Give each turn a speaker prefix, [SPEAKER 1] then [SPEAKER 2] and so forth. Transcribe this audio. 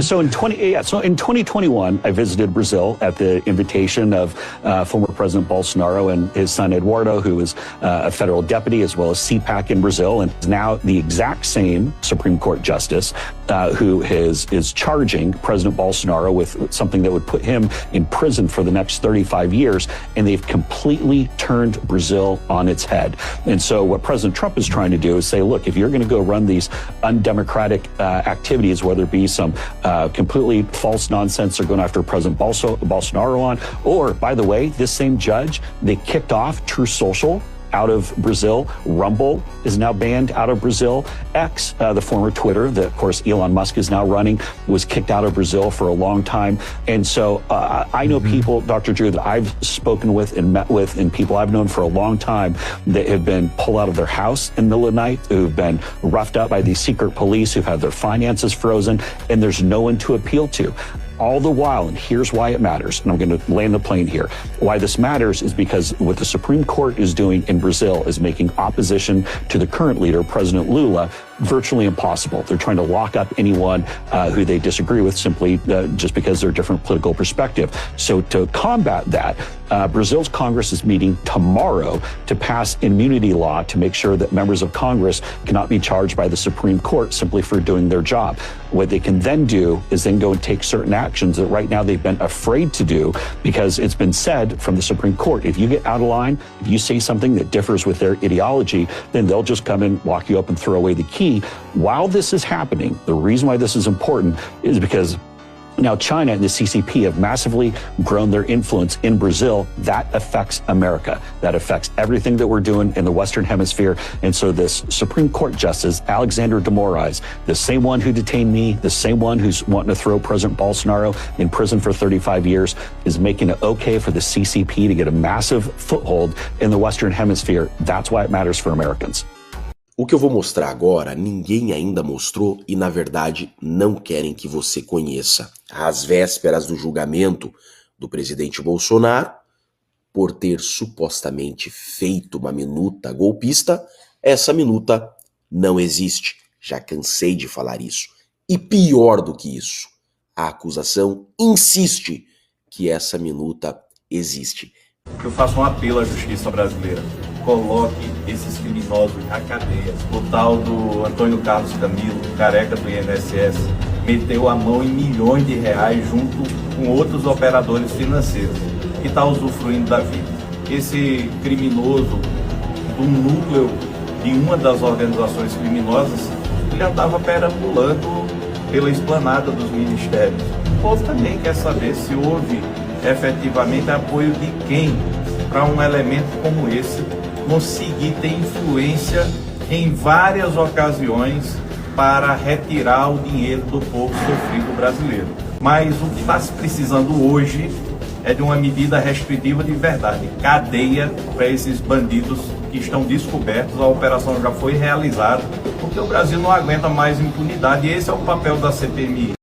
[SPEAKER 1] So in 2021, I visited Brazil at the invitation of former President Bolsonaro and his son Eduardo, who is a federal deputy as well as CPAC in Brazil, and is now the exact same Supreme Court justice who is charging President Bolsonaro with something that would put him in prison for the next 35 years. And they've completely turned Brazil on its head. And so what President Trump is trying to do is say, look, if you're going to go run these undemocratic activities, whether it be some completely false nonsense they're going after President Bolsonaro on, or, by the way, this same judge, they kicked off True Social out of Brazil. Rumble is now banned out of Brazil. X, the former Twitter, that of course Elon Musk is now running, was kicked out of Brazil for a long time. And so I know people, Dr. Drew, that I've spoken with and met with, and people I've known for a long time that have been pulled out of their house in the middle of the night, who've been roughed up by these secret police, who've had their finances frozen, and there's no one to appeal to. All the while, and here's why it matters, and I'm going to land the plane here. Why this matters is because what the Supreme Court is doing in Brazil is making opposition to the current leader, President Lula, virtually impossible. They're trying to lock up anyone who they disagree with simply just because they're a different political perspective. So to combat that, Brazil's Congress is meeting tomorrow to pass immunity law to make sure that members of Congress cannot be charged by the Supreme Court simply for doing their job. What they can then do is then go and take certain actions that right now they've been afraid to do, because it's been said from the Supreme Court, if you get out of line, if you say something that differs with their ideology, then they'll just come and lock you up and throw away the key. While this is happening, the reason why this is important is because now China and the CCP have massively grown their influence in Brazil. That affects America. That affects everything that we're doing in the Western Hemisphere. And so this Supreme Court Justice, Alexander de Moraes, the same one who detained me, the same one who's wanting to throw President Bolsonaro in prison for 35 years, is making it okay for the CCP to get a massive foothold in the Western Hemisphere. That's why it matters for Americans.
[SPEAKER 2] O que eu vou mostrar agora, ninguém ainda mostrou e, na verdade, não querem que você conheça. Às vésperas do julgamento do presidente Bolsonaro, por ter supostamente feito uma minuta golpista, essa minuta não existe. Já cansei de falar isso. E pior do que isso, a acusação insiste que essa minuta existe.
[SPEAKER 3] Eu faço um apelo à justiça brasileira. Coloque esses criminosos na cadeia. O tal do Antônio Carlos Camilo, careca do INSS, meteu a mão em milhões de reais junto com outros operadores financeiros que está usufruindo da vida. Esse criminoso do núcleo de uma das organizações criminosas, ele andava perambulando pela esplanada dos ministérios. O povo também quer saber se houve efetivamente apoio de quem para um elemento como esse conseguir ter influência em várias ocasiões para retirar o dinheiro do povo sofrido brasileiro. Mas o que está se precisando hoje é de uma medida restritiva de verdade, cadeia para esses bandidos que estão descobertos. A operação já foi realizada, porque o Brasil não aguenta mais impunidade, e esse é o papel da CPMI.